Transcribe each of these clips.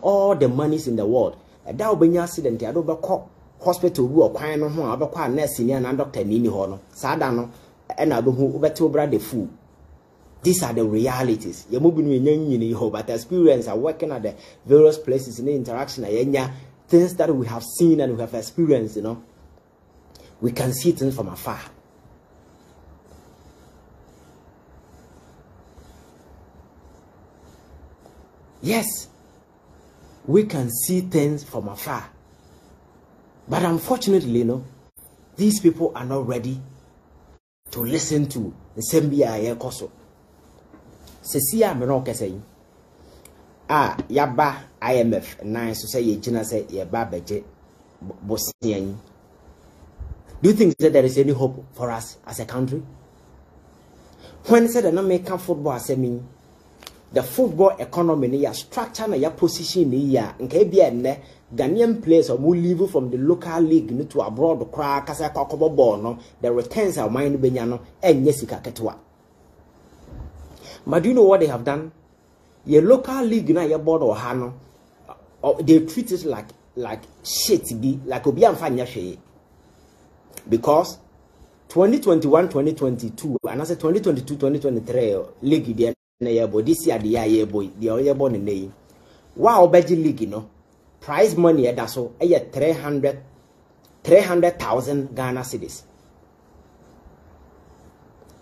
all the monies in the world. And that will be an accident. I don't call hospital or quine on one, I'll call nurse and doctor Nini Hono, Sadano, and I'll be over to brand the food. These are the realities. You're moving in hope, but experience are working at the various places in the interaction. Things that we have seen and we have experienced, we can see things from afar. Yes, we can see things from afar. But unfortunately, these people are not ready to listen to the same BIA. Sesia Menoke saying, Yaba IMF, nice to say, Jina say, Yaba Beje Bosnian. Do you think that there is any hope for us as a country? When said an American football, I mean, the football economy, your structure, and your position, and KBN, Ghanaian players are more leave from the local league to abroad, the crack, as a cockable ball, the returns are mine, Benyano, and Jessica Ketua. But do you know what they have done? Your local league, your board or Hano, they treat it like shit, like Obian Fanya. Because 2021-2022, and I said 2022-2023 league, this year the year boy, the other born in the wow, Beji league, prize money that's so 300,000 Ghana cedis.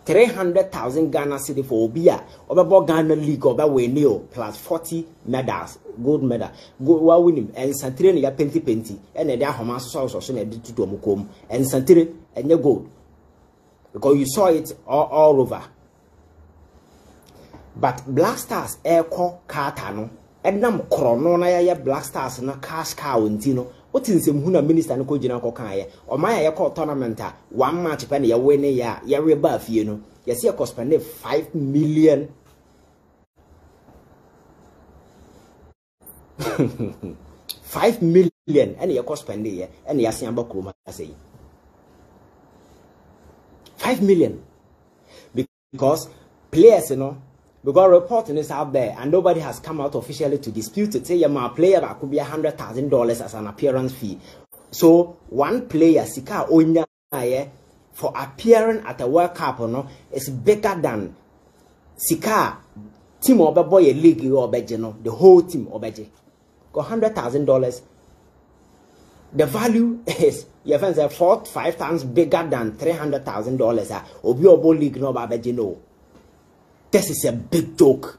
300,000 Ghana cedi for Obia, over Ghana League, over Weneo, plus 40 medals, gold medal, go winning, and Santirin, ya penty, and a Dahomas sauce or so, and to Mukum, and Santirin, and your gold. Because you saw it all over. But Black Stars, Airco, Cartano, and Nam Coronona, Black Stars, and a cash cow in Tino. What is him who a minister and Kojina Kokaya or my airco tournament? 1 match penny a winner, ya rebuff, you see, I cost spend 5 million. 5 million, and your cost spend here, and the Asiamba Kuma say 5 million because players, because reporting is out there and nobody has come out officially to dispute it. Say my player that could be $100,000 as an appearance fee. So one player Sika Onya for appearing at a World Cup is bigger than Sika team or boy a league or Bejano, the whole team or Beje. Got $100,000. The value is your friends are 4-5 times bigger than $300,000. Obi Obo league no Bejano. This is a big joke.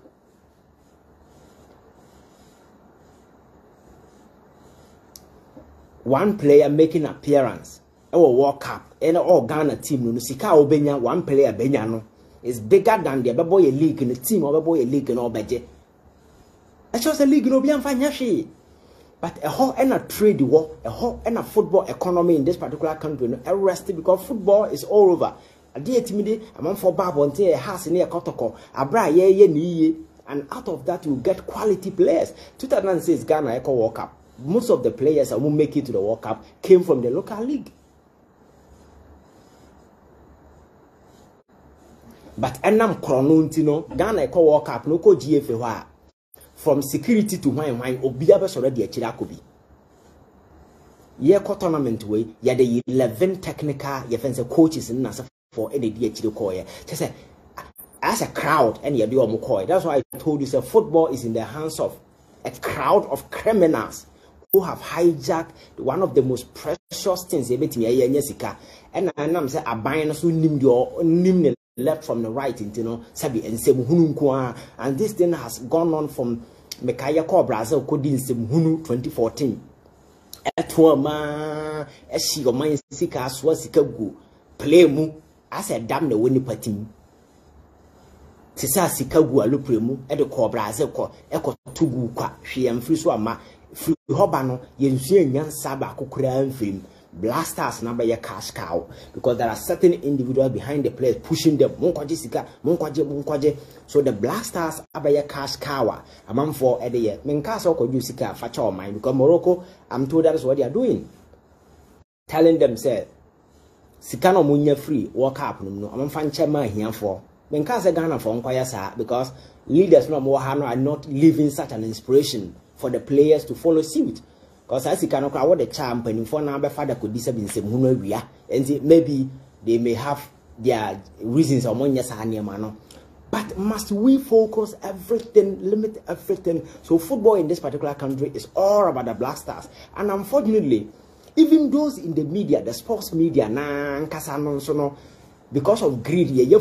One player making appearance, or World Cup, and all Ghana team, no Sika Obenya, one player Benyano is bigger than the boy league in the team or boy league in all budget. I chose a league in Obian Fanyashi. But a whole and a trade war, a whole and a football economy in this particular country, arrested because football is all over. A dear timid, a month for Bab until a house near Kotoko, a bra ye, and out of that you get quality players. 2006 Ghana Echo World Cup. Most of the players that will make it to the World Cup came from the local league. But Enam Kronuntino, Ghana Echo World Cup, no ko GFA. From security to wine, Obiabas already a Chirakobi. Ye tournament way, ye the 11 technical, ye fancy coaches in Nasa. For any DHD just say as a crowd and you do a McCoy. That's why I told you say football is in the hands of a crowd of criminals who have hijacked one of the most precious things and I'm say a buying so nim left from the right into sabi and Semuhunu and this thing has gone on from Mekaya Ko Brazil Kodin Semuhunu 2014. Etwama eshi o man sika aswa sika gu play mu as a damn the winning party. Tisa sika gu alupre mu e de ko Brazil ko e ko tugu kwa hwe amfiri so ama free hoba no yensu enyansa ba kokura amfim blasters na be cash cow because there are certain individuals behind the players pushing them monkwaje sika monkwaje so the blasters abaya cash cow amam for e de ye menka so ko ju sika facha o mind because Morocco I'm told that is what they are doing, telling them say sika no munya free World Cup no amam fan chairman here for menka say Ghana for nkwaya sa because leaders no more are not living such an inspiration for the players to follow suit. Because as you can what the champ and for now, father could disable some and maybe they may have their reasons or money. But must we focus everything, limit everything? So football in this particular country is all about the Black Stars. And unfortunately, even those in the media, the sports media, because of greed, you're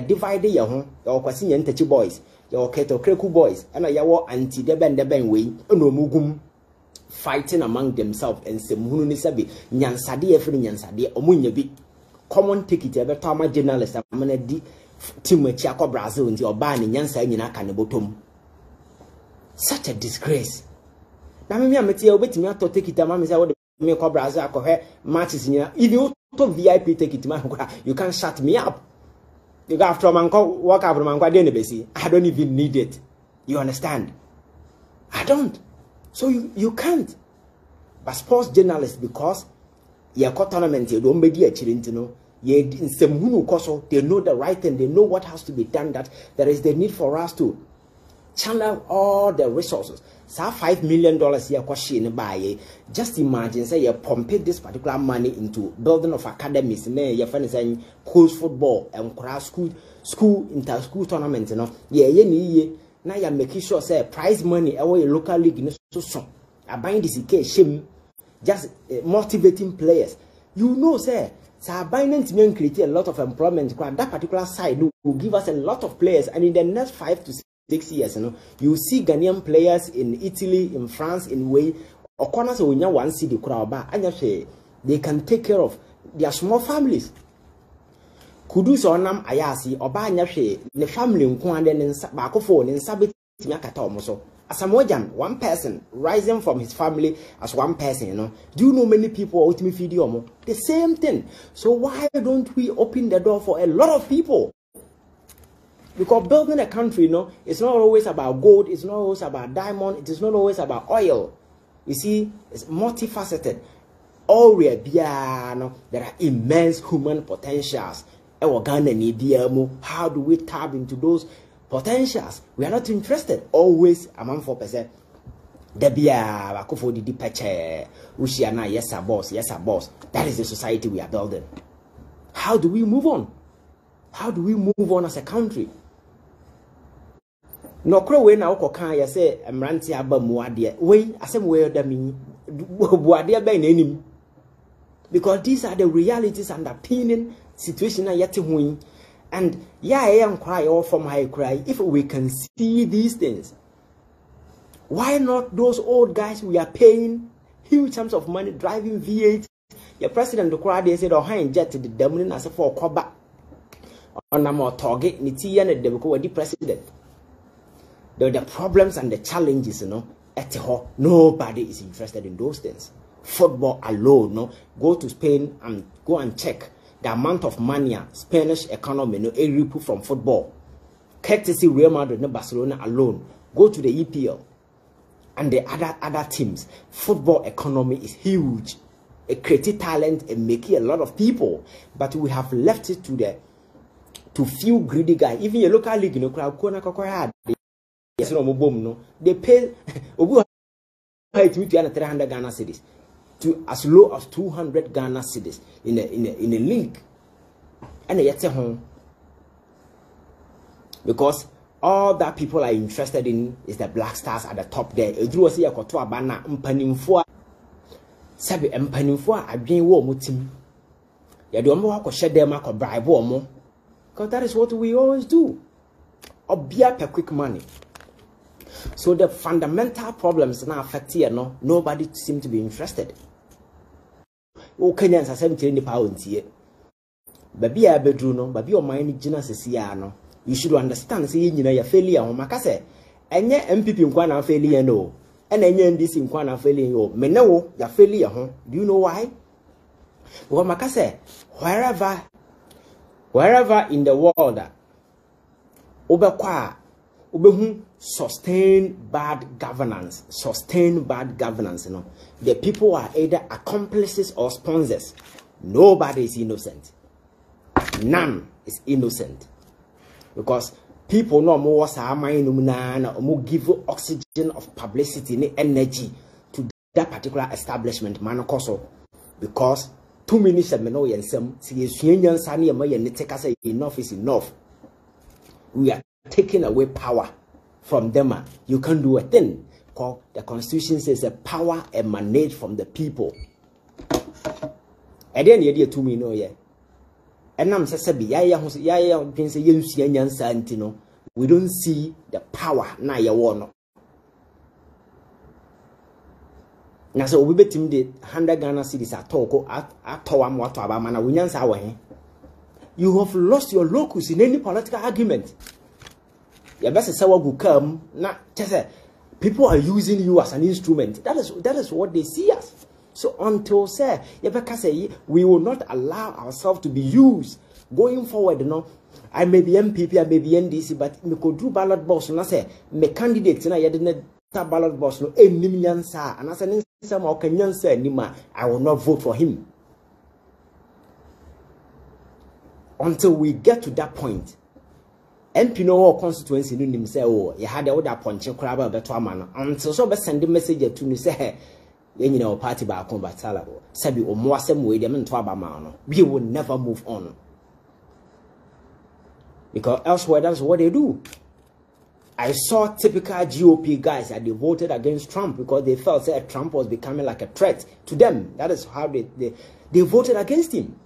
divided your home, you're questioning your boys, your keto kreku boys, and you're anti deben way, no mugum fighting among themselves and some who nisabi, nyansadi, every nyansadi, omunyabi. Common ticket, every time a journalist, I'm gonna team with Chaco Brazil and your ban in Yansa in a cannibal. Such a disgrace. Now, me, I'm waiting to take it. Mamma said, what me call Brazil, matches in here. If you talk VIP, take it, you can't shut me up. You got from Uncle, walk out from Uncle Denebesi. I don't even need it. You understand? I don't. So you can't. But sports journalists, because your tournament, you don't be a children to know. They know the right thing, they know what has to be done, that there is the need for us to channel all the resources. So $5 million here question by just imagine say you pump this particular money into building of academies, your friends saying coach football and school inter-school tournament, now you're making sure say prize money away local league so I buying this shame, just motivating players. You know, say so Binance may create a lot of employment. That particular side will give us a lot of players, and in the next 5 to 6 years, you see Ghanaian players in Italy, in France, in way or corners of one city crowd, and they can take care of their small families. Kudu so nam ayasi or ba the family in phone in sabit so. As a Mojan, one person rising from his family as one person, do you know many people ultimate video? The same thing. So why don't we open the door for a lot of people? Because building a country, it's not always about gold, it's not always about diamond, it is not always about oil. You see, it's multifaceted. There are immense human potentials. How do we tap into those potentials? We are not interested. Always among 4%. Yes, sir, boss. Yes, sir, boss. That is the society we are building. How do we move on? How do we move on as a country? No crow na okokan ya say emranti aba muade we asem we da mi buade ba nanim, because these are the realities underpinning situation na yet win. And yeah, I am cry all from high cry. If we can see these things, why not those old guys we are paying huge sums of money driving V8? Your president the crowd they said oh hand jet the demon as for koba on a more target niti and the president. The problems and the challenges, nobody is interested in those things. Football alone, go to Spain and go and check the amount of money Spanish economy recoup from football. Courtesy Real Madrid and Barcelona alone. Go to the EPL and the other teams. Football economy is huge. It creates talent and making a lot of people, but we have left it to few greedy guys. Even your local league, yes, no, they pay 300 Ghana cedis to as low as 200 Ghana cedis in a league, and yet home, because all that people are interested in is the Black Stars at the top there. Drew see a kotoa bana mpanimfo sabi mpanimfo adwen wo mo tim ya de omo akọ dem akọ bribe omo, because that is what we always do. Obia per quick money. So the fundamental problems now affect here, nobody seems to be interested. Oh, Kenyans are 70 pounds here. Baby, I bedroom, baby, your mind is you should understand, say, your failure on Macase. And yet, MPP in Kwana failure, no. And then this in Kwana failure, oh, Meno, your failure, huh? Do you know why? Well, Macase, wherever in the world, Obekwa, sustain bad governance, the people are either accomplices or sponsors. Nobody is innocent. None is innocent, because people no more sa mind no give oxygen of publicity and energy to that particular establishment man koso because 2 minutes of no yensem see yenyan sani ma yen take us enough is enough. We are taking away power from them. You can't do a thing. Because the constitution says the power emanates from the people. And then you 2 minutes, yeah. And I'm saying, we don't see the power now. You want now, so we bet him the 100 Ghana cities at Toko at Towam, what about Mana Winyans our. You have lost your locus in any political argument. Your best is will come. Not just people are using you as an instrument. That is what they see us. So until say, we will not allow ourselves to be used going forward. You know, I may be MPP, I may be NDC, but me could do ballot box. And I say, me candidate, and I didn't ballot box. No, and I said, some Kenyan say, Nima, I will not vote for him until we get to that point. MP no constituency no nim say oh you had the ponche kraba beto man until so be send the message to me say you know party ba kon batala sabi o mo asem we dem nto aba ma no we will never move on because elsewhere that's what they do. I saw typical GOP guys that they voted against Trump because they felt that Trump was becoming like a threat to them. That is how they voted against him.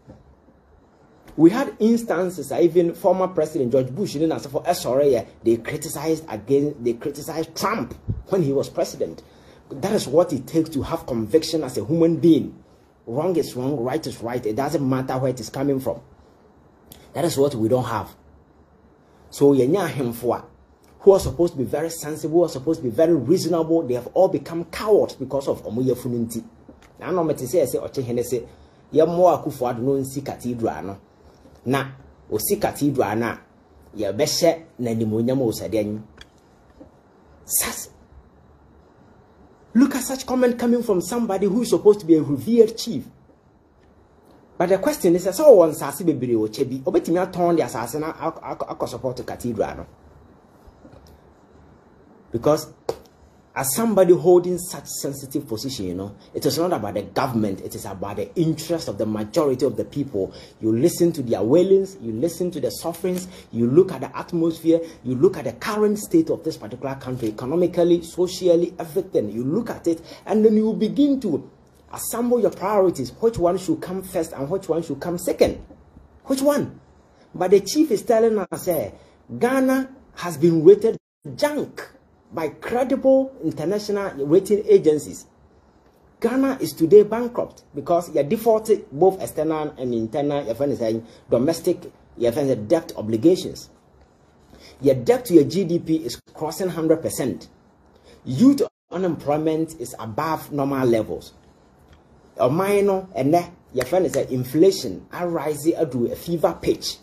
We had instances, even former President George Bush didn't answer for SRA. They criticized Trump when he was president. That is what it takes to have conviction as a human being. Wrong is wrong, right is right. It doesn't matter where it is coming from. That is what we don't have. So yenya him for who are supposed to be very sensible, who are supposed to be very reasonable, they have all become cowards because of omuye funinti. Now no me say oche hene say ye mo akufo ado no nsi cathedral no. Na osi cathedral na ye behye na nimonyam osaden. Look at such comment coming from somebody who is supposed to be a revered chief. But the question is, so one sasi bebre o chebi obetimi aton the asase na support the cathedral no. Because as somebody holding such sensitive position, you know, it is not about the government, it is about the interest of the majority of the people. You listen to their wailings, you listen to the sufferings, you look at the atmosphere, you look at the current state of this particular country, economically, socially, everything. You look at it, and then you begin to assemble your priorities. Which one should come first and which one should come second? Which one? But the chief is telling us, Ghana has been rated junk by credible international rating agencies. Ghana is today bankrupt because you defaulted both external and internal domestic debt obligations. Your debt to your GDP is crossing 100%. Youth unemployment is above normal levels. A minor and your friend is inflation are rising at a fever pitch.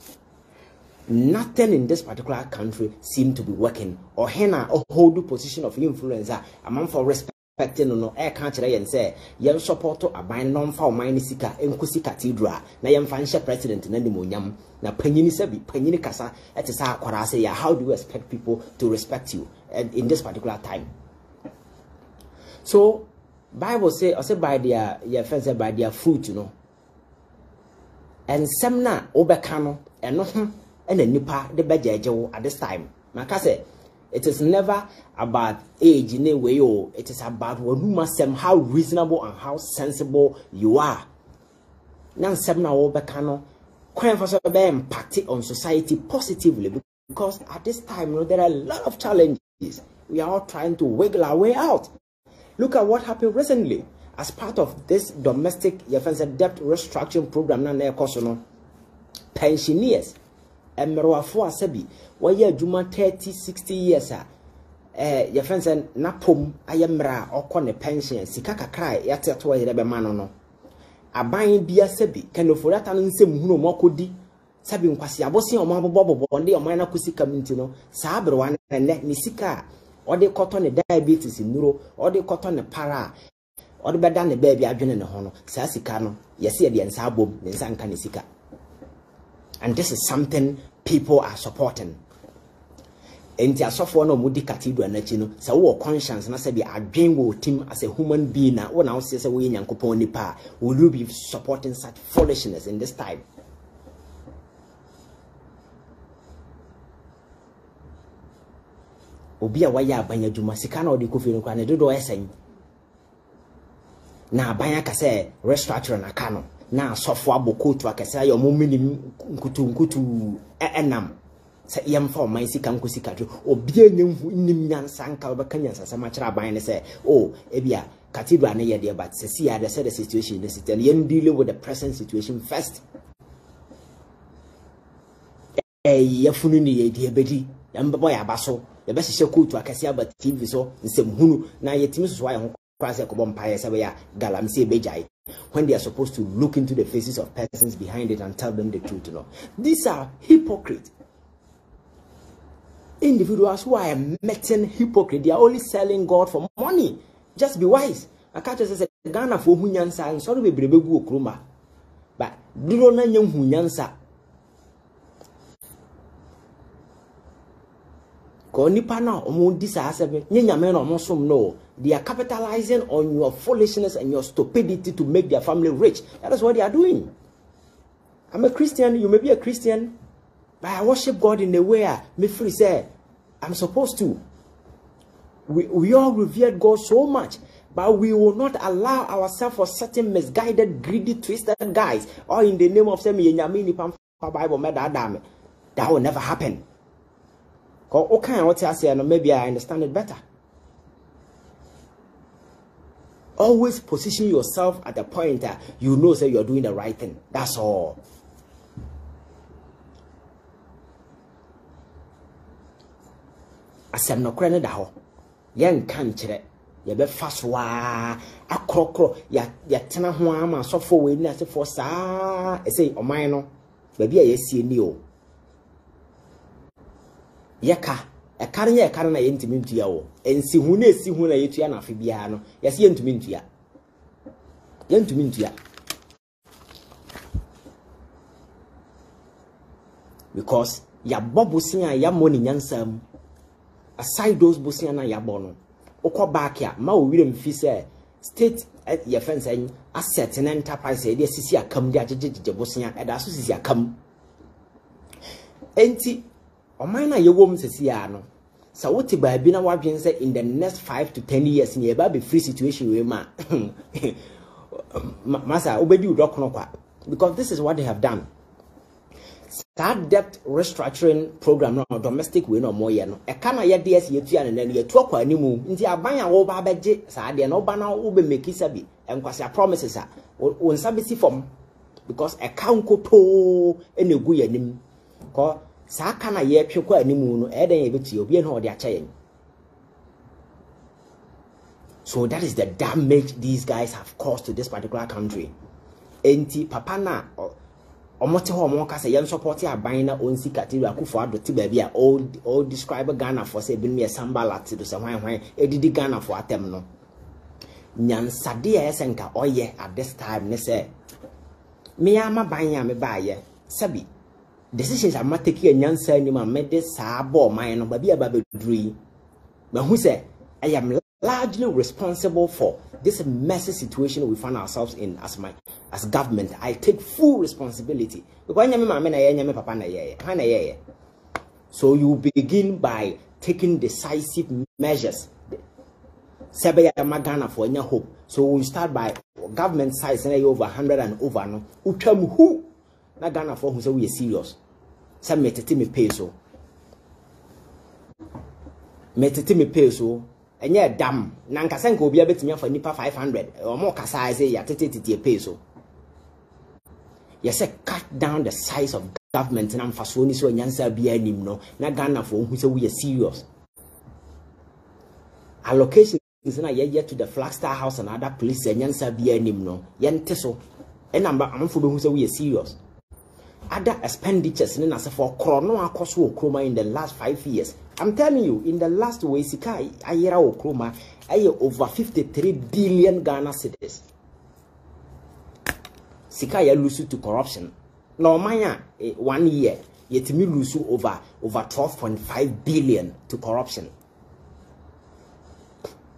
Nothing in this particular country seems to be working. Or henna or hold the position of influencer among for respecting no air country and say yen support to a bind non for mine sika enkusi cathedral na yen financial president na demonyam na panyini sebi panyini kasa et is akwara say how do you expect people to respect you in this particular time? So Bible say or say by their friends by their fruit, you know. And some na obekano and no and a nipa the bejejo at this time. Makase, it is never about age in a way, or it is about what you must say, how reasonable and how sensible you are. Now, some now obekano, quite for be impacted on society positively because at this time, you know, there are a lot of challenges. We are all trying to wiggle our way out. Look at what happened recently as part of this domestic debt restructuring program. Now, pensioners. Emerwafo asabi waye adwuma 30-60 years your friends napom ayemra okone pension sika kakra yateto yere be ma no aban bia sabi kanoforata no nsem hunu mokodi sabi nkwase abosi omabobobbo nde oman na kusika minti no saa brewa ne sika ode koto ne diabetes nuro ode koto ne para ode beda ne ba bia adwene ne ho no saa sika no yesi ye de nsa abom ne nsa nka ne sika. And this is something people are supporting. enti asofo no mudi cathedral na chi no se wo conscience na se be adwen wo team as a human being na wo na wo se wo Nyankopon nipa, will you be supporting such foolishness in this time? Obi a waya abanya dwuma sika na odi kofi no kwa na dodo esen na abanya ka se restructure na ka no na asofo abokotu akese ayo mo minim nkutu enam se yemfa o man sika nkosika tro obi anyenhu nim nyansa nka obeka nyansa sama kira aban ne se oh ebia cathedral na ye de but se see the situation the situation yen deal with the present situation first yafunu ni ye de bedi yamba ya baso ye be hye kotu akese aba TV so nsem hunu na yetimi so aye ho kwase ko bompaye se be ya galamse bejai when they are supposed to look into the faces of persons behind it and tell them the truth, you know. These are hypocrites. Individuals who are meeting hypocrite, they are only selling God for money. Just be wise. I can't just say Ghana for hunyansa and sorry we brebe kruma. But do not know hunyansa. They are capitalizing on your foolishness and your stupidity to make their family rich. That is what they are doing. I'm a Christian, you may be a Christian, but I worship God in a way me free say I'm supposed to. We all revered God so much, but we will not allow ourselves for certain misguided, greedy, twisted guys, or in the name of some Bible, that will never happen. Okay, what I say, maybe I understand it better. Always position yourself at the point that you know that you're doing the right thing. That's all. Asem no krene da ho. Yen kan kire. Ye be faswa akrokro ya tena ho ama sofo we ni asefo saa e say oman no ba bia ye sie ni o. Yeka ekare ye ekare na ye ntimi ntua wo ensi hu na esi hu na ye tua na afi bia no ye se ye ntimi ntua ye ntimi ntua because ya bobusin a ya money nyansam aside those busin na ya bono okọ back ya ma o wirem fi say state ye fence asset na enterprise e de sisi akam de ajejeje busin e da so sisi akam enti Omana yewom sesia no sa wote baabi na wadwen say in the next 5 to 10 years ni eba be free situation we ma masa obedi udokono kwa because this is what they have done. That debt restructuring program no domestic we no more ye no e kana ye de ase yetua ne na ye to kwa animu nti aban a wo ba beje sa de no ba na wo be make sabi enkwase promises a wo nsabesi form because e kan koto enegu yanim ko Saka na ye twe kwa animu no eden ye betie obi na ode acha yen. So that is the damage these guys have caused to this particular country. Enti papa na omote ho mo ka say yen support aban na onsi cathedral akufo adoti ba bia all describe Ghana for say bi me sambala to say hwan edidi Ghana for atem no. Nyansade ya esenka oye at this time ne say me ama ban ya me ba ye sabi decisions are not taking a nyansa anymore. Made this sabo mine, but be about dream. But who said I am largely responsible for this messy situation we find ourselves in as government. I take full responsibility. So you begin by taking decisive measures. So we start by government size over 100 and over no. Who na Ghana for who say we are serious. Some metete me pay so. Metete me pay so. Enye dam. Na nkasa nka obi abetimi afa nipa 500. Omo kasa say ya tete pay so. You say cut down the size of government na mfaso ni so nyansa bia anim no. Na Ghana for who say we are serious. Allocation is na ye to the Flagstaff House and other police nyansa bia anim no. Yente so. E number amfo be who say we are serious. Other expenditures in for chrono akoso okroma in the last 5 years. I'm telling you, in the last way sika ayera okroma aye over 53 billion Ghana cedis. Sika ya lose to corruption. No manya 1 year yet me lose over 12.5 billion to corruption.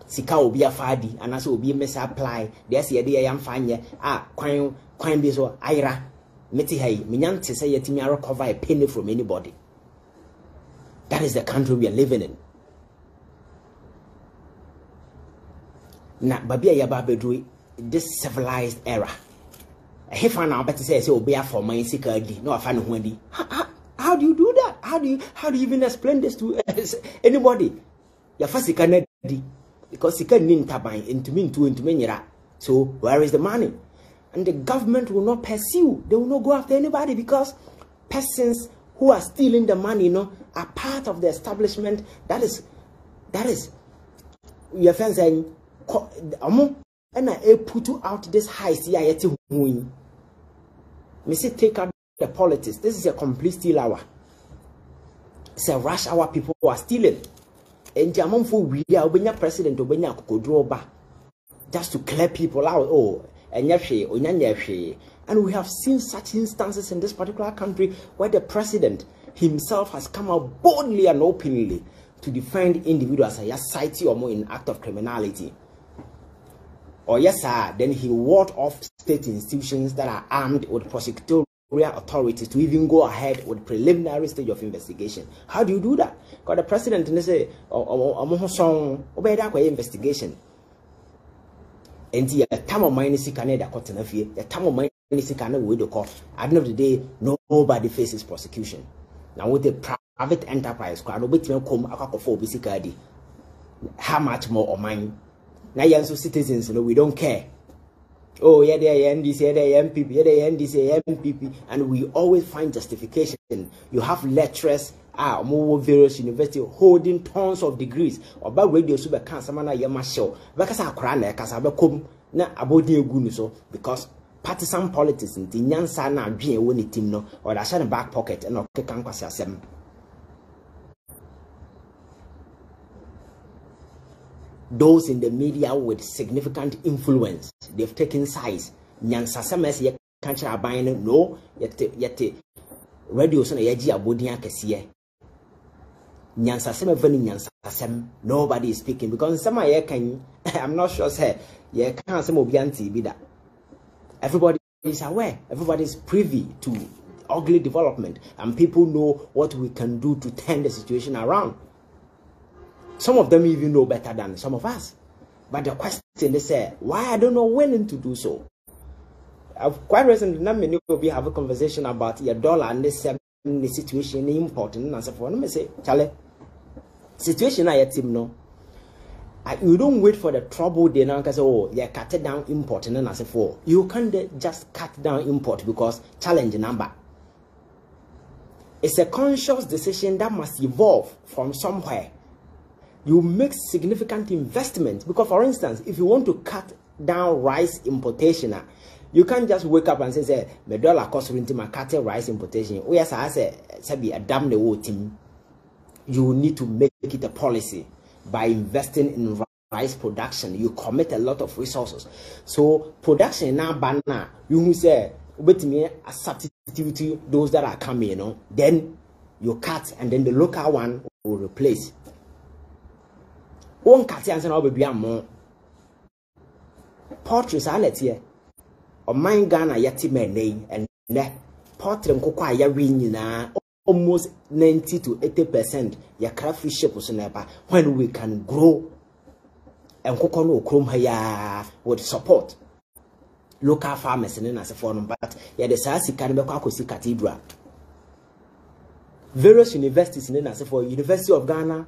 Sika obi afadi anaso obi mesa apply there's ye dey am fanye kwan bi so ayra meti hay menyante say yetimi recover a penny from anybody. That is the country we are living in. Na babia ya ba bedru this civilized era. If I now better say obi for my sika di no afa no ho adi. How do you do that? How do you even explain this to anybody? Ya fa sika na di. Because he can't mean tabai into nyera. So where is the money? And the government will not pursue. They will not go after anybody because persons who are stealing the money, are part of the establishment. That is your friends saying and I put out this high CIT. Me say take out the politics. This is a complete steal hour. It's a rush hour. People who are stealing. And Jamon for we are when president Obenya draw back just to clear people out. Oh, and and we have seen such instances in this particular country where the president himself has come out boldly and openly to defend individuals as society or more in act of criminality. Or yes, sir, then he ward off state institutions that are armed with prosecutorial authorities to even go ahead with preliminary stage of investigation. How do you do that? Because the president and they say, obey that investigation. And the time of mine is Canada cotton of the time of mine is Canada with the court. At the end of the day, nobody faces prosecution. Now with the private enterprise, how much more or mine? Now you citizens, we don't care. Oh, yeah, they are NDC, yeah, they are MPP, yeah, they are NDC, MPP, and we always find justification. You have lecturers at various universities holding tons of degrees. About radio super cancer, man, I show. Because I cry, because I become not about the Gunuso, because partisan politics in the Nyansa na being winning team no, or that's in the back pocket and okay, can't pass them. Those in the media with significant influence, they've taken sides. Nyansa semes ye country are buying no yet radio son yaji abodian kesiye. Nyansa sem even nyansa sem nobody is speaking because some ye can I'm not sure say ye can't some obianti be that. Everybody is aware, everybody is privy to ugly development, and people know what we can do to turn the situation around. Some of them even know better than some of us. But the question they say, why are they not willing to do so? I've quite recently we have a conversation about your dollar and this situation important and so forth. Let me say, Charlie, situation I team no. You don't wait for the trouble they now say, oh, you cut down import and so forth. You can't just cut down import because challenge number. It's a conscious decision that must evolve from somewhere. You make significant investments because, for instance, if you want to cut down rice importation, you can't just wake up and say, "My dollar cost into my cut rice importation." Oh yes, I say, "Be a damn the whole team." You need to make it a policy by investing in rice production. You commit a lot of resources. So production now, banana, you say, "Wait me a substitute those that are coming," Then you cut, and then the local one will replace. One cat and I'll be more portraits are let here. Or mine Ghana yeti name and ne portrait cocoa ya win almost 90 to 80% ya crayfish ship was never when we can grow and cocoa chrome haya with support local farmers and as a form, but yeah, the Sasi can be Kwakosi Cathedral. Various universities in as for University of Ghana.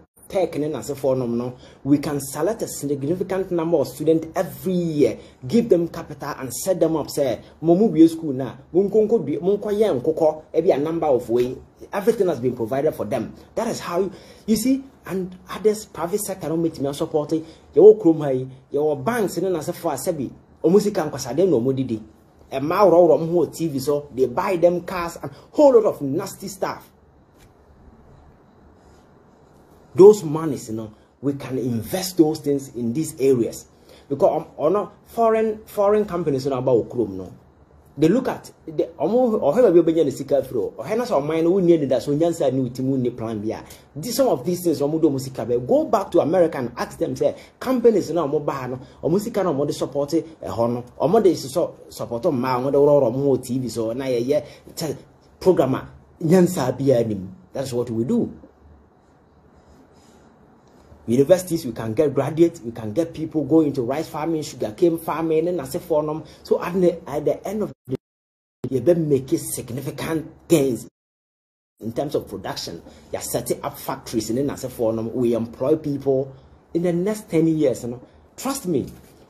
We can select a significant number of students every year, give them capital and set them up. Say, Momu school now, a number of ways. Everything has been provided for them. That is how you see, and others private sector don't make me supporting your chrome, your banks and as for Sebi, or musican Quasade no Modidi. A Mauro TV, so they buy them cars and whole lot of nasty stuff. Those monies, we can invest those things in these areas because foreign companies about Chrome, They look at the or have a been sika fro or henna or mine who needed that so nyansa new timu plan bia. Some of these things omudo musika go back to America and ask them say companies na omoba no or musika na omode support e hono omode support ma omode ro mo TV so na ye programmer nyansa bia nim. That's what we do. Universities, we can get graduates, we can get people going into rice farming, sugarcane farming, and as a form. So at the end of the day, you make significant gains in terms of production. You're setting up factories, and then as a form, we employ people in the next 10 years. You know, trust me,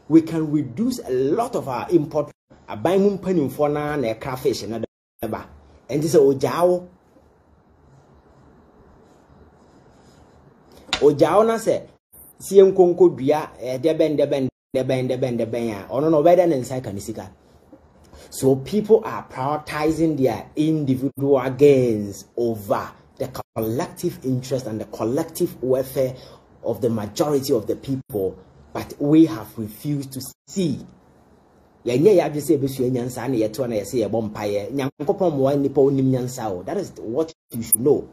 we can reduce a lot of our import. I buy money for now and crayfish and this is Ojao. Ojaona se siem konko dua deben ya ono no better than inside kanisika. So people are prioritizing their individual gains over the collective interest and the collective welfare of the majority of the people, but we have refused to see. That is what you should know.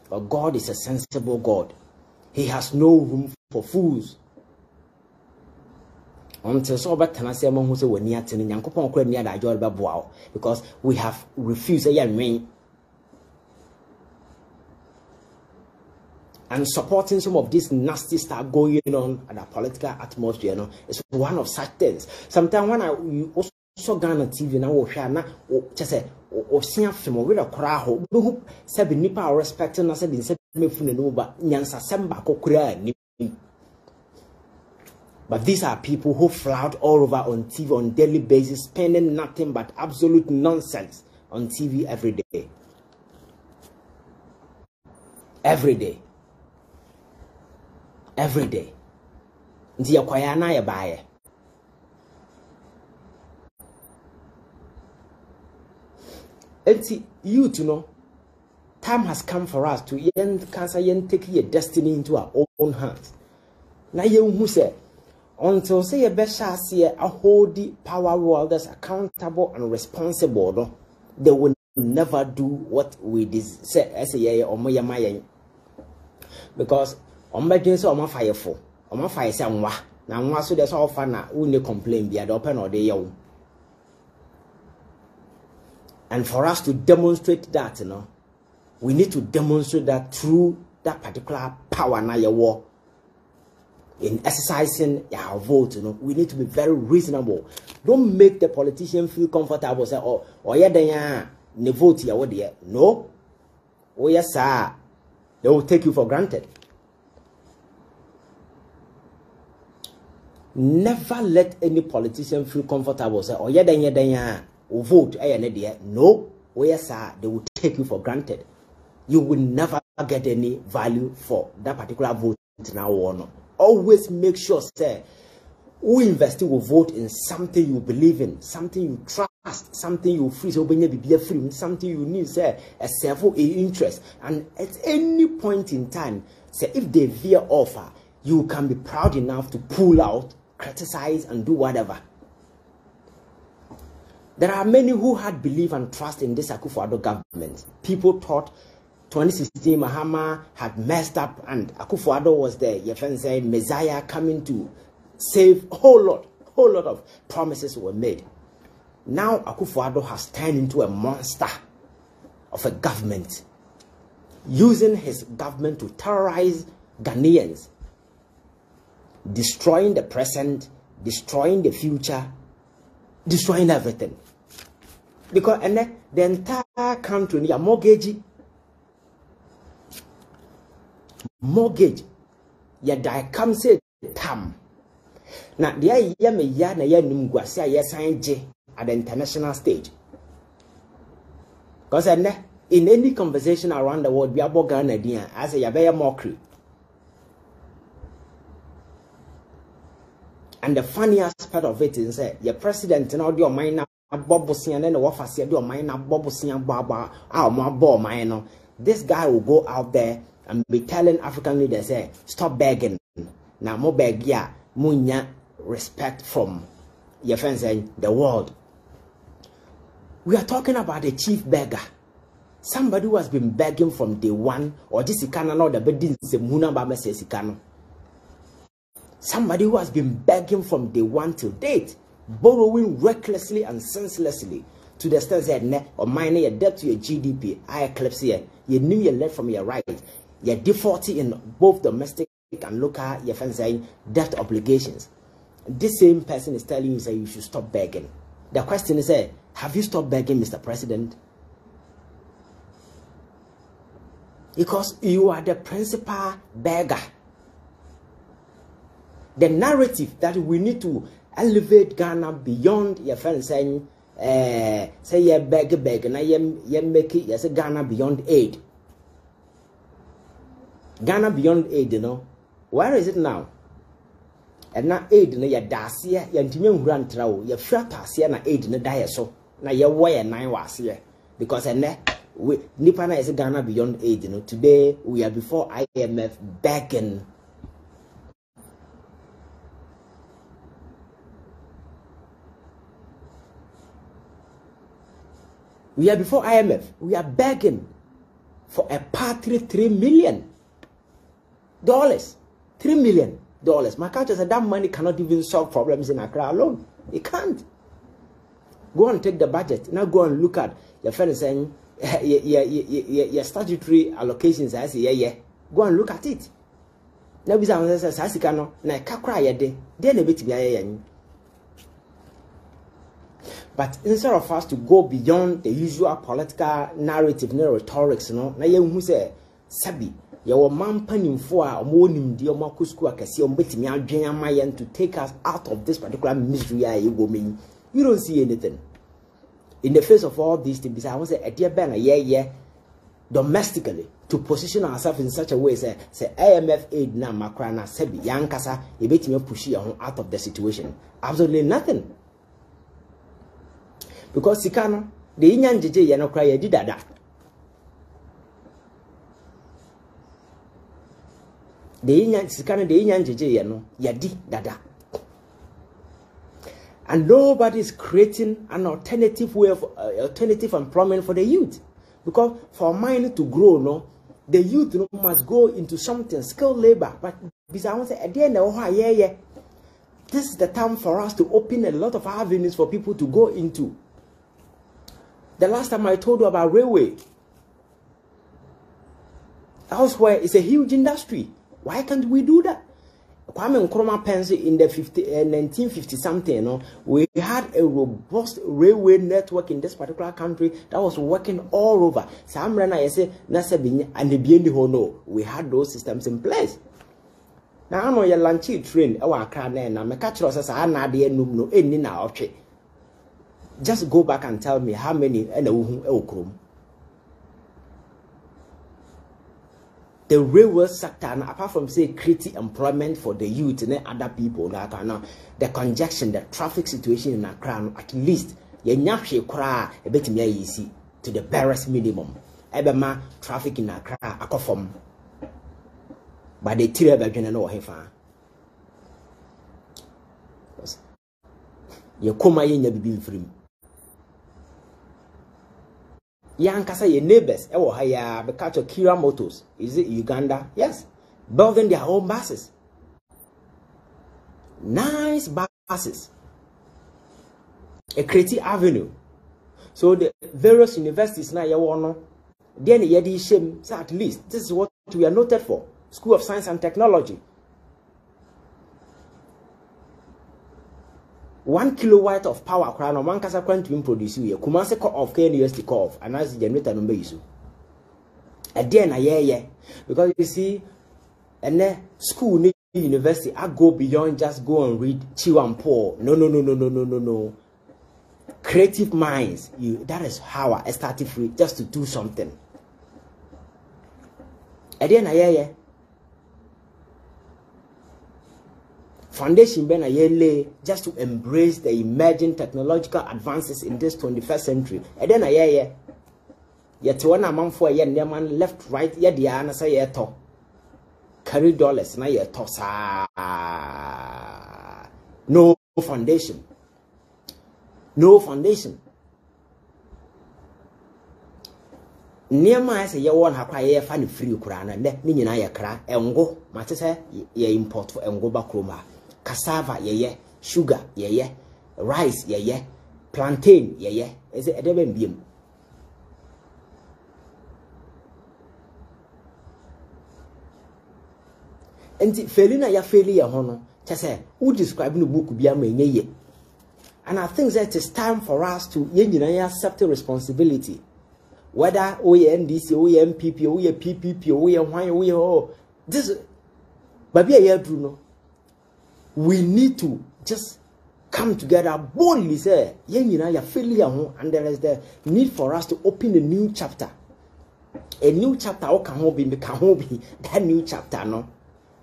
But God is a sensible God. He has no room for fools. Until so bad can I say among who say we're near to Yankopon near that job because we have refused a young man and supporting some of this nasty stuff going on at the political atmosphere. You know, it's one of such things. Sometimes when you also go on TV now, just say or see a film with a crowd who said nipa respecting us and said me fun no ba nyansa semba kokura ni. But these are people who flout all over on TV on daily basis, spending nothing but absolute nonsense on TV every day. Every day. Every day. Nti yakwaya na ya baye. Enti you to know, time has come for us to take your destiny into our own hands. Na ye who say until say a besha see a wholly power world that's accountable and responsible, no, they will never do what we say as a year or my because on my days or my fire for on my fire somewhere now so there's all fun only complain be at open or the young. And for us to demonstrate that, you know, we need to demonstrate that through that particular power na your war. In exercising our vote, you know, we need to be very reasonable. Don't make the politician feel comfortable. Say, oh yeah, then ne vote ya what there. No. Oh yes, sir. They will take you for granted. Never let any politician feel comfortable. Say, oh yeah, then vote. No. Oh yes, sir. They will take you for granted. You will never get any value for that particular vote now or no. Always make sure, sir, who investing will vote in something you believe in, something you trust, something you free, so when you be free, something you need, sir, a self interest. And at any point in time, say if they veer off, you can be proud enough to pull out, criticize, and do whatever. There are many who had belief and trust in this Akufo-Addo government. People thought 2016 Mahama had messed up and Akufo-Addo was there. Your friend said Messiah coming to save a whole lot of promises were made. Now Akufo-Addo has turned into a monster of a government, using his government to terrorize Ghanaians, destroying the present, destroying the future, destroying everything. Because and then the entire country need a mortgage ya die come say tam na dia ya me ya na ya nim guase ya san je at the international stage because in any conversation around the world we are Ghana dia as a ya mockery. And the funniest part of it is that your president and all your mind bobosia and then the wafasi do mind bobosia baba mine. This guy will go out there and be telling African leaders, say, stop begging. Now, more beg, yeah, munya respect from your friends and the world. We are talking about a chief beggar. Somebody who has been begging from day one, or this ikana no the bedin se muna ba message ikano. Somebody who has been begging from day one till date, borrowing recklessly and senselessly to the extent that ne or minor your debt to your GDP, I eclipse here. You knew your left from your right. You're defaulting in both domestic and local your saying debt obligations. This same person is telling you that you should stop begging. The question is, have you stopped begging, Mr. President? Because you are the principal beggar. The narrative that we need to elevate Ghana beyond your friend saying, say you beg, and I make it, yes, Ghana beyond aid. Ghana beyond aid, you know. Where is it now? And now aid, no, your dacia, your intimate grand travel, your flat na aid in the dia so. Now your way 9 was here. Because Nipana is Ghana beyond aid, you know. Today we are before IMF begging. We are before IMF. We are begging for a paltry $3 million. $3 million. My country said that money cannot even solve problems in Accra alone. It can't. Go and take the budget. Now go and look at your friend saying your statutory allocations. I say yeah. Go and look at it. Now we say na kakra yede. Then a bit. But instead of us to go beyond the usual political narrative, no rhetorics, no, na ye who say sabi, your man panning for a morning, dear Marcus Quackasi, betting me Mayan to take us out of this particular misery. You don't see anything. In the face of all these things, I want to say a dear banner, yeah, domestically, to position ourselves in such a way, say IMF aid na Macrana, Sebi, Yankasa, a bit me push you out of the situation. Absolutely nothing. Because Sikano, the Inyan JJ Yano cry did that. The Inyan Sikano, the Inyan JJ Yano, Yadi Dada. And nobody is creating an alternative way of alternative employment for the youth. Because for mind to grow, no, the youth must go into something, skilled labor. But besides, at the end of yeah. This is the time for us to open a lot of avenues for people to go into. The last time I told you about railway, elsewhere it's a huge industry. Why can't we do that? Kwame Nkrumah Pensy in the 1950 something, you know, we had a robust railway network in this particular country that was working all over. Samrana say Nasabinya and the Biendi Hono. We had those systems in place. Now I know your lunchy train, our car, and I'm a catcher as I know the no any now. Just go back and tell me how many the railway sector, apart from say creating employment for the youth and other people that are now the congestion, the traffic situation in Accra, at least you nyashe kra a bit me easy to the barest minimum. Ebema traffic in Accra akofom. But the tire be dwene no hefa. Ye koma ye nya bibi mfrim. Yankasa your neighbors, Bekato Kira Motors, is it Uganda? Yes, building their own buses. Nice buses. A creative avenue. So the various universities now you want then you shame. So at least this is what we are noted for. School of Science and Technology. 1 kilowatt of power crown or 1 casa to produce you. Kumase cut off KNUST cut off and as the generator number issue. Again, yeah. Because you see, and then school, university, I go beyond just go and read Chiw and Paul. No. Creative minds. That is how I started free just to do something. Again, yeah. Foundation ben lay just to embrace the emerging technological advances in this 21st century. And then yet one amount for a year man left, right, yeah, the answer say to carry dollars na ye tossa. No foundation. No foundation. Nearma say ye won hakwa ye fa ne free kura na ne nyina ye kra engo mate say ye import for engo ba kroma cassava ye sugar ye rice ye plantain ye is it edeben biem enti felina ya feli ye ho no che say who describe no book bia ma ye. And I think that it's time for us to accept responsibility. Whether NDC, MPP, PPP, this, but we need to just come together boldly. Say, and there is the need for us to open a new chapter. A new chapter. That new chapter. No,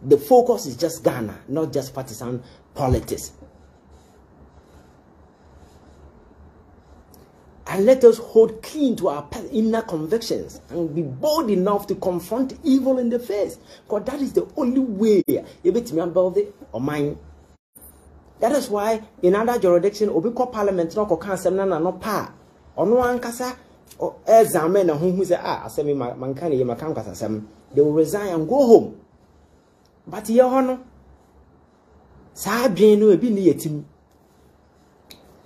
the focus is just Ghana, not just partisan politics. And let us hold keen to our inner convictions and be bold enough to confront evil in the face. Because that is the only way you bet me about it or mine. That is why in other jurisdictions, Obiko Parliament no cancel no pa or no ankasa or examine who say I say mankani yemakan they will resign and go home. But here hono sa no ebi ni yetim.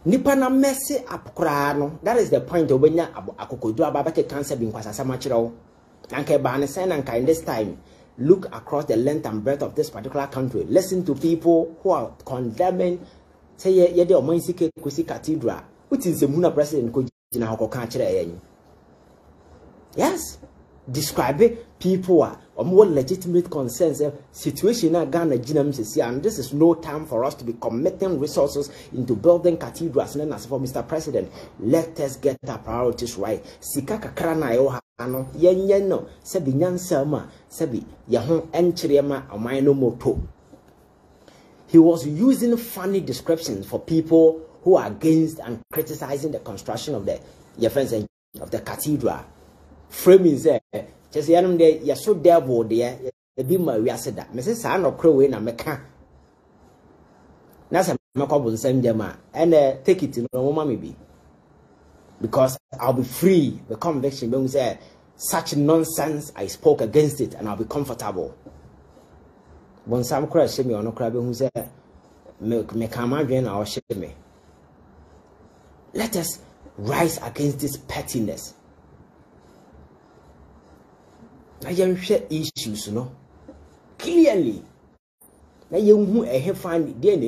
Nipa na messy apkra no. That is the point obenya akokodu ababake cancer bin kwasasa machiro. Nanke ba ne say nanka in this time look across the length and breadth of this particular country. Listen to people who are condemning say ye de omansike kusi cathedral. Uti nsemuna president ko jina hokoka kire yen. Yes. Describe people are more legitimate concerns situation in Ghana and this is no time for us to be committing resources into building cathedrals. And as for Mr. President, let us get our priorities right. Sika kakra na yo ano yen no sebi nyansa ma sebi yahon enchirema amai no moto. He was using funny descriptions for people who are against and criticizing the construction of the cathedral. Framing say just yanum de yaso devil de ebi ma wiase da me say sa no kro we na meka na say meko bunsam jama and take it no mama me be because I'll be free the conviction when we say such nonsense I spoke against it and I'll be comfortable bunsam kra she me ono kra be hu say me kama dwen na o she me. Let us rise against this pettiness. I am share issues, no. Clearly. Now you find here.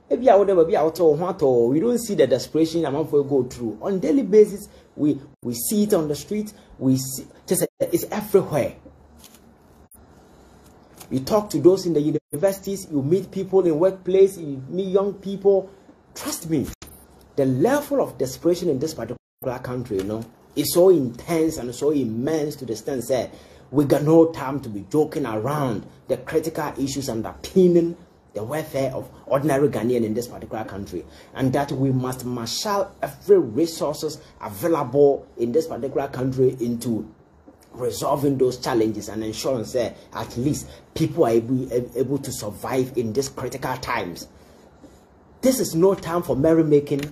Maybe I would be out of we don't see the desperation amount for go through. On daily basis, we see it on the street, we see just it's everywhere. You talk to those in the universities, you meet people in workplace, you meet young people. Trust me, the level of desperation in this particular country, you know, is so intense and so immense to the extent that we got no time to be joking around the critical issues underpinning the welfare of ordinary Ghanaian in this particular country, and that we must marshal every resources available in this particular country into resolving those challenges and ensuring that at least people are able to survive in these critical times. This is no time for merrymaking.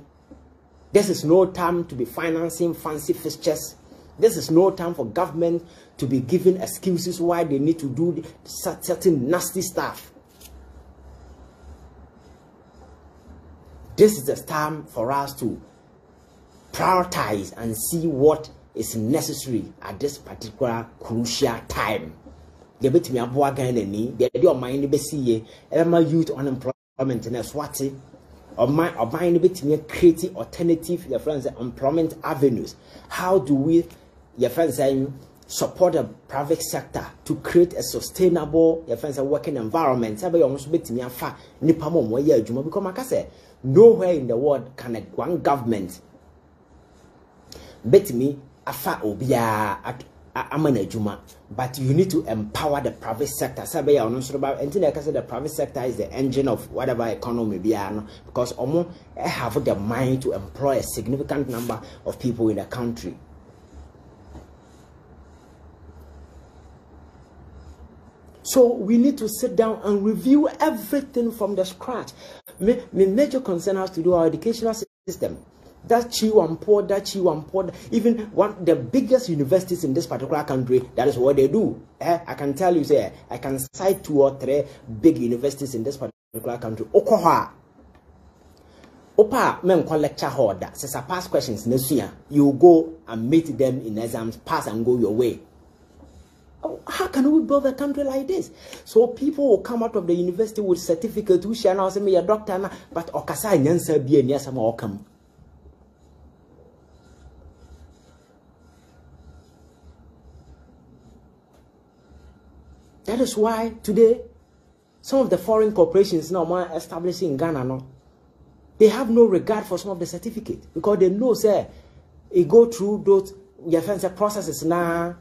This is no time to be financing fancy fixtures. This is no time for government to be giving excuses why they need to do certain nasty stuff. This is the time for us to prioritize and see what is necessary at this particular crucial time. They bet me aboa Ghana ni. They do mind be see youth unemployment in Swati. Or mind bit me creating alternative your friends employment avenues. How do we your friends saying support the private sector to create a sustainable your friends working environment? Say almost bit me afa nipa mo mo ye adwuma because maka say nowhere in the world can one government bet me afa obia amana adwuma, but you need to empower the private sector. Sabe ya ono so ba entin I say the private sector is the engine of whatever economy bia, because omo have the mind to employ a significant number of people in the country. So we need to sit down and review everything from the scratch. My major concern has to do with our educational system. That chew and pour, that chew and pour. Even one the biggest universities in this particular country, that is what they do. I can tell you, say, I can cite 2 or 3 big universities in this particular country. Okoha. Opa, men call lecture hall that says a pass questions next year. You go and meet them in exams, pass and go your way. How can we build a country like this? So people will come out of the university with certificate who shall now say me a doctor, but okasa nyansa bi eni asama okam. That is why today some of the foreign corporations now are establishing in Ghana now. They have no regard for some of the certificates because they know, say, it go through those processes now.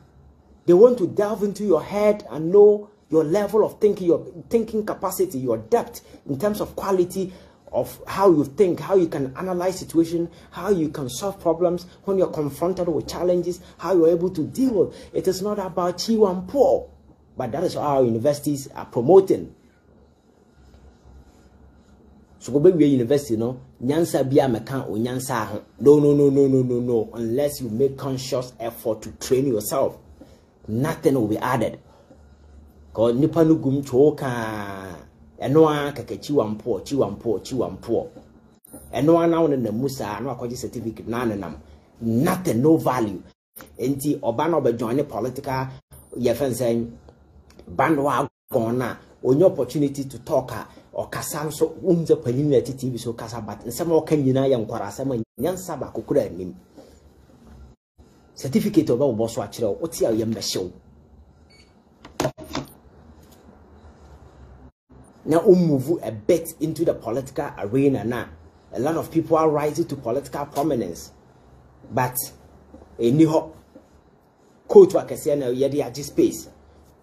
They want to delve into your head and know your level of thinking, your thinking capacity, your depth in terms of quality of how you think, how you can analyze situation, how you can solve problems when you're confronted with challenges, how you're able to deal with. It is not about chew and pour, but that is how our universities are promoting. So go back university, no, nyansa biya mekan o nyansa no, unless you make conscious effort to train yourself. Nothing will be added. Because nipa no gum choka eno an keke chi wan po. Eno an na won na musa no akwaji certificate na nanam. Nothing, no value. Enti oba na oba join political ye fen say bandwa gona onye opportunity to talk or kasa so unze panyin na TV so kasa but nsema o kan nyina ye nkwara asema nyansa ba kokura anim. Certificate of our boss watcher, what's your young show? Now, move a bit into the political arena now. A lot of people are rising to political prominence, but a new coach work as yet space.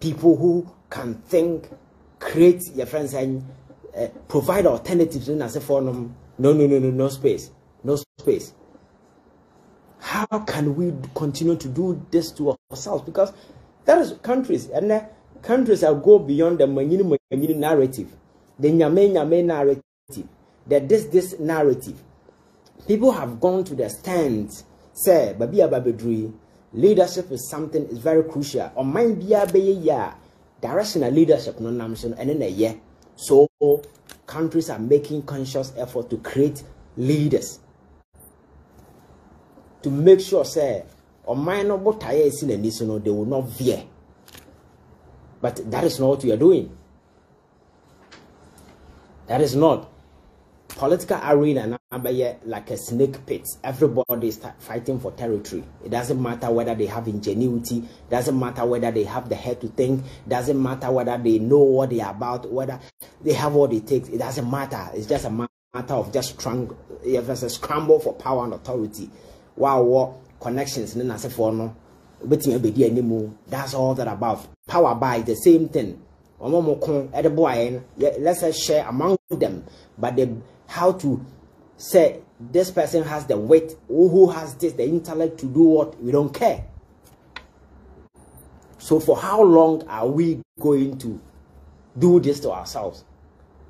People who can think, create your friends and provide alternatives in as a forum. No space. No space. How can we continue to do this to ourselves? Because that is countries, and countries that go beyond the manyini narrative, the nyame narrative, the this narrative. People have gone to the stand, say, babia babedri, leadership is something is very crucial. On mind biya directional leadership no namson and in a year. So countries are making conscious effort to create leaders. To make sure, say, or minor what I is in a listen, they will not veer. But that is not what we are doing. That is not political arena like a snake pit. Everybody is fighting for territory. It doesn't matter whether they have ingenuity, doesn't matter whether they have the head to think, doesn't matter whether they know what they are about, whether they have what it takes. It doesn't matter. It's just a matter of just scramble for power and authority. Wow, connections for no, that's all that about. Power by the same thing. Let's share among them, but how to say this person has the weight, who has this, the intellect to do what, we don't care. So for how long are we going to do this to ourselves?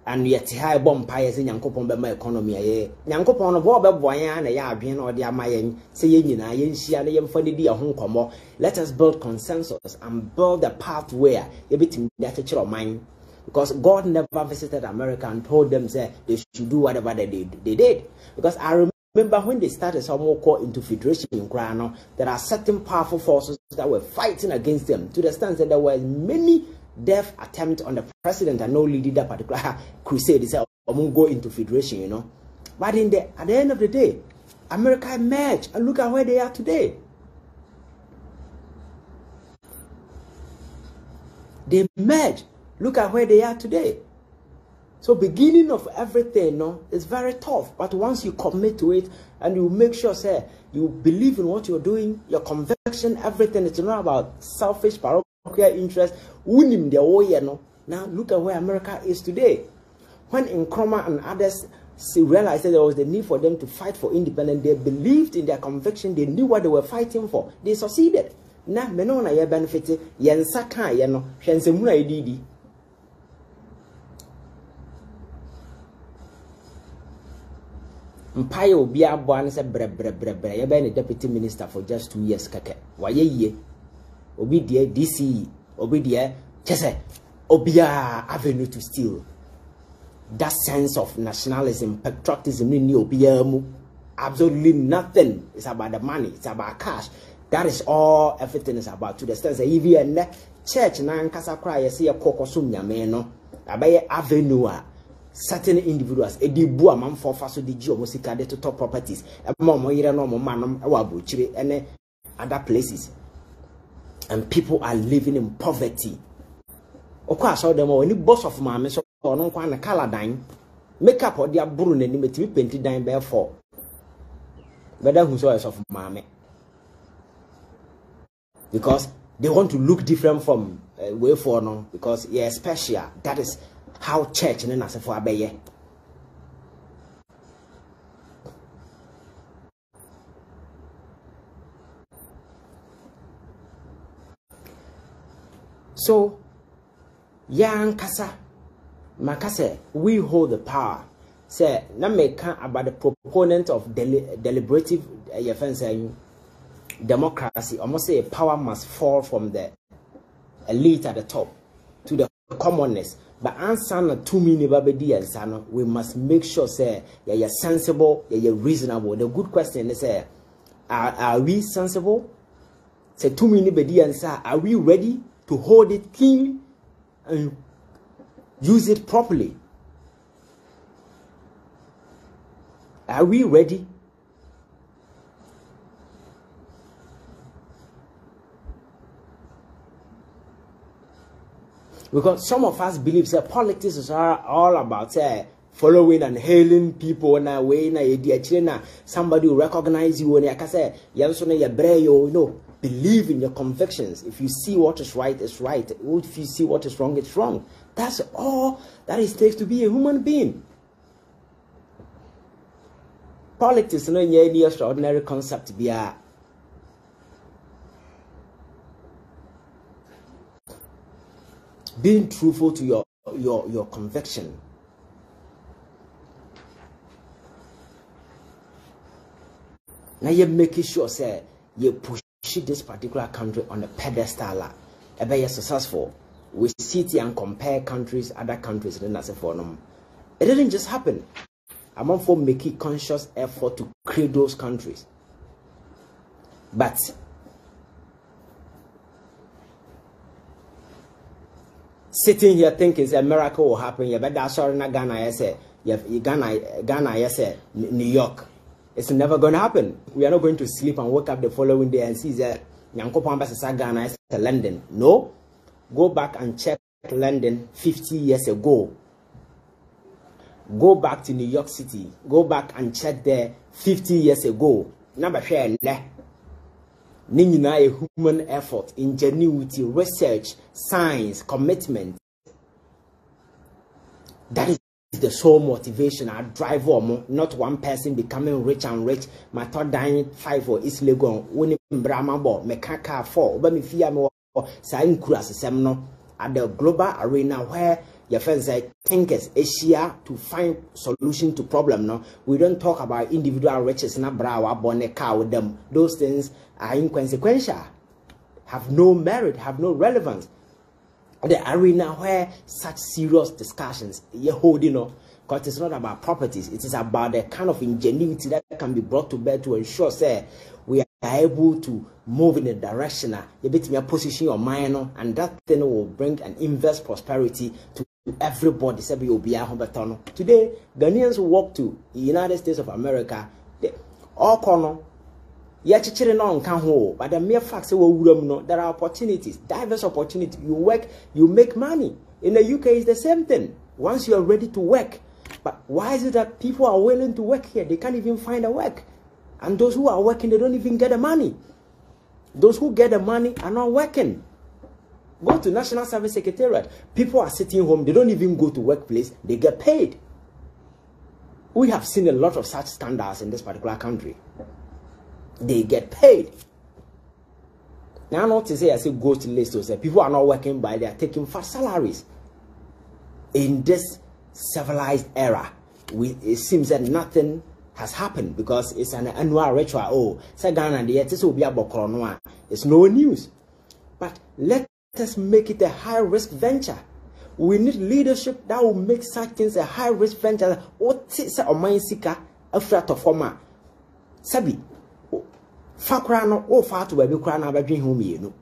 And yet high bomb pies in Yankopon be my economy. Yankopon of Bob Boyan, a yabin or the Amayan, say yen, I yen she and yen funny dear home como. Let us build consensus and build a path where everything that a of mine. Because God never visited America and told them say they should do whatever they did. Because I remember when they started some more call into federation in Grano, there are certain powerful forces that were fighting against them to the extent that there were many death attempt on the president and no leader that particular crusade. They said, I'm going to go into federation, you know. But at the end of the day, America emerged and look at where they are today. They merged. Look at where they are today. So beginning of everything, no, it's very tough. But once you commit to it and you make sure, say, you believe in what you're doing, your conviction, everything, it's not about selfish parochial interest. Now look at where America is today. When Nkrumah and others realized that there was the need for them to fight for independence, they believed in their conviction, they knew what they were fighting for. They succeeded. Now, menona ye benefit yen saka ye no hwensemuna ididi. Mpaya obi abo an say bre. You be the deputy minister for just 2 years keke. Waye ye. Obi die DC, obi die chese obia avenue to steal. That sense of nationalism, patriotism in obia mu. Absolutely nothing. It's about the money, it's about cash. That is all everything is about, to the extent that even church na nkasa kra ye se kokoso nyame no abaye avenue certain individuals edibu amamfo fa so de gi omosika de top properties ema omoyire no omomanom wa abuchire ene other places, and people are living in poverty. Okwa so dem oni boss of maame so ono kwa na color dan makeup or dia buru na ni metimi paint dan be for whether who so of maame, because they want to look different from way for no, because yeah special. That is how church and as for abeye. So yang kasa makase, we hold the power. Say na make about the proponent of deliberative democracy. Almost say power must fall from the elite at the top to the commonness. But answer 2 million babedi and sano, we must make sure say you're sensible, you're reasonable. The good question is are we sensible? Say 2 million babedi and sa, are we ready to hold it keenly and use it properly? Are we ready? Because some of us believe that politics is all about following and hailing people in a way na somebody will recognize you and I can say no, believe in your convictions. If you see what is right, it's right. If you see what is wrong, it's wrong. That's all that it takes to be a human being. Politics is not any extraordinary concept. Being truthful to your conviction. Now you're making sure say you push this particular country on a pedestal. Ebe you're successful. We sit and compare countries, other countries, and that's for them. It didn't just happen. I'm on for making conscious effort to create those countries. But sitting here thinking a miracle will happen, you better sorry na Ghana, I say, Ghana, I say, New York. It's never going to happen. We are not going to sleep and wake up the following day and see that Nyanko Pamba Sasa Ghana is London. No. Go back and check London 50 years ago. Go back to New York City. Go back and check there 50 years ago. Number share a human effort, ingenuity, research, science, commitment. That is the sole motivation. I drive on, not one person becoming rich and rich. My third dying 5 for East Legon, winning Brahma ball, Mekaka 4, but me fear more, sign Kuras Semno at the global arena where your friends say thinkers Asia to find solution to problem. No, we don't talk about individual riches na brawa bonne car with them. Those things are inconsequential, have no merit, have no relevance. The arena where such serious discussions you're holding on, because it's not about properties, it is about the kind of ingenuity that can be brought to bear to ensure say we are able to move in a direction you bit me position your mind on, and that thing will bring and invest prosperity to everybody. Today, Ghanaians walk to the United States of America, they all corner. But the mere fact there are opportunities, diverse opportunities. You work, you make money. In the UK, it's the same thing. Once you are ready to work, but why is it that people are willing to work here? They can't even find a work, and those who are working, they don't even get the money. Those who get the money are not working. Go to National Service Secretariat. People are sitting home. They don't even go to workplace. They get paid. We have seen a lot of such scandals in this particular country. They get paid. Now, not to say I say go to list to say people are not working by, they are taking fat salaries. In this civilized era, it seems that nothing has happened because it's an annual ritual. Oh, say Ghana, the yet will be about corona. It's no news. But let us make it a high risk venture. We need leadership that will make such things a high risk venture. What is a mind seeker after to former? Sabi, Fakrano or far to baby crana by dream home, you know.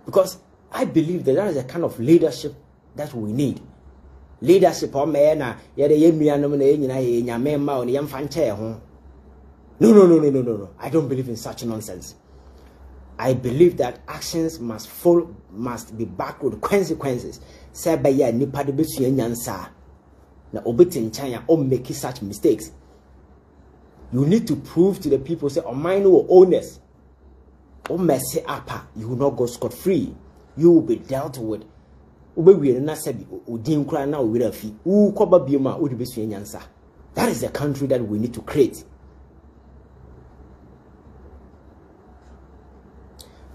Because I believe that is a kind of leadership that we need. Leadership on me, yet the No. I don't believe in such nonsense. I believe that actions must be backed with consequences. Say by ya nipa de besu nyansa. Na obitin chanya or make such mistakes. You need to prove to the people, say, oh, mine will owners. Oh, messy upper, you will not go scot free. You will be dealt with. That is the country that we need to create.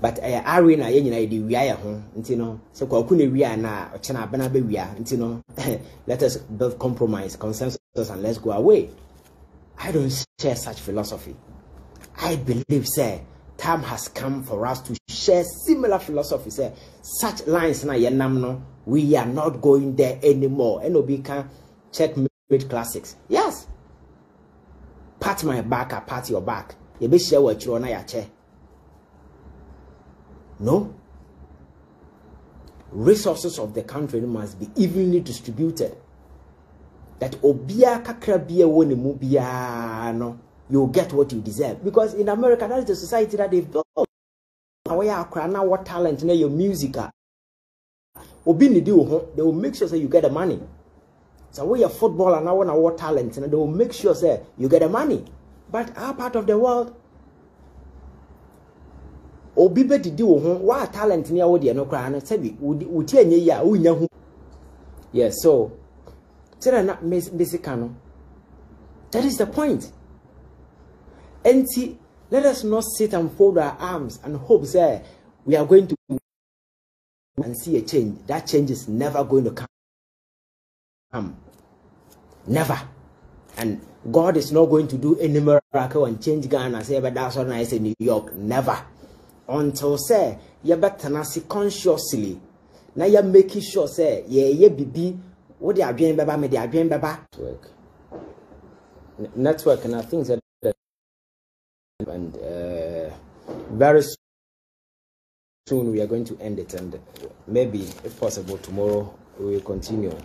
But arena let us build compromise, consensus, and let's go away. I don't share such philosophy. I believe, say, time has come for us to share similar philosophy. Say, such lines na yenamno, we are not going there anymore. NOB can check mid classics. Yes. Pat my back, I pat your back. You be share what you want to. No. Resources of the country must be evenly distributed. That obia kakrabia woni mubia no, you'll get what you deserve. Because in America, that is the society that they've built. Now what talent, your music, they will make sure that you get the money. So when you're a footballer now, what talent, they will make sure that you get the money. But our part of the world, obibe didi wa talent ni awodi no kra na sabi uti enye ya unya hu. Yes, so that is the point. And let us not sit and fold our arms and hope that we are going to and see a change. That change is never going to come. Never. And God is not going to do any miracle and change Ghana. Say, but that's what I say, New York. Never. Until say you better see consciously. Now you're making sure say yeah bibi what they are doing baba me they are doing baba network and I think that and very soon we are going to end it, and maybe if possible tomorrow we will continue.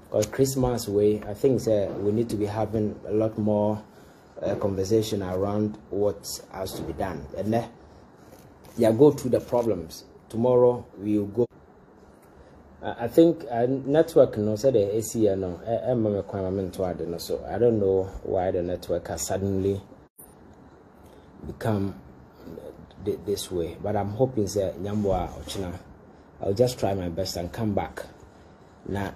Because Christmas way I think we need to be having a lot more conversation around what has to be done, and yeah, go through the problems. Tomorrow we will go. I think network no said the AC no. So I don't know why the network has suddenly become this way. But I'm hoping that Nyambwa Ochina, I'll just try my best and come back. Now,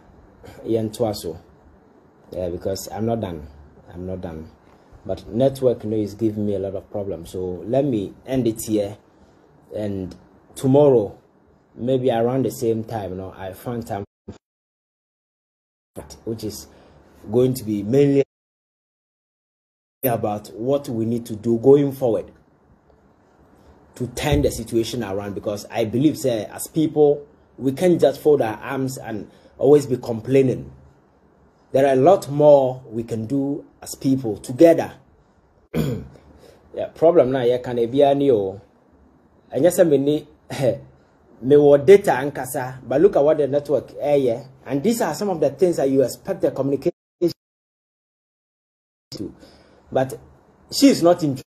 because I'm not done. I'm not done. But network is giving me a lot of problems. So let me end it here. And tomorrow, maybe around the same time, I find time, which is going to be mainly about what we need to do going forward to turn the situation around. Because I believe, as people, we can't just fold our arms and always be complaining. There are a lot more we can do as people together. Yeah, problem now, yeah, can be a new. And yes, I mean, me what data and kasa, but look at what the network area, and these are some of the things that you expect the communication to. But she is not interested.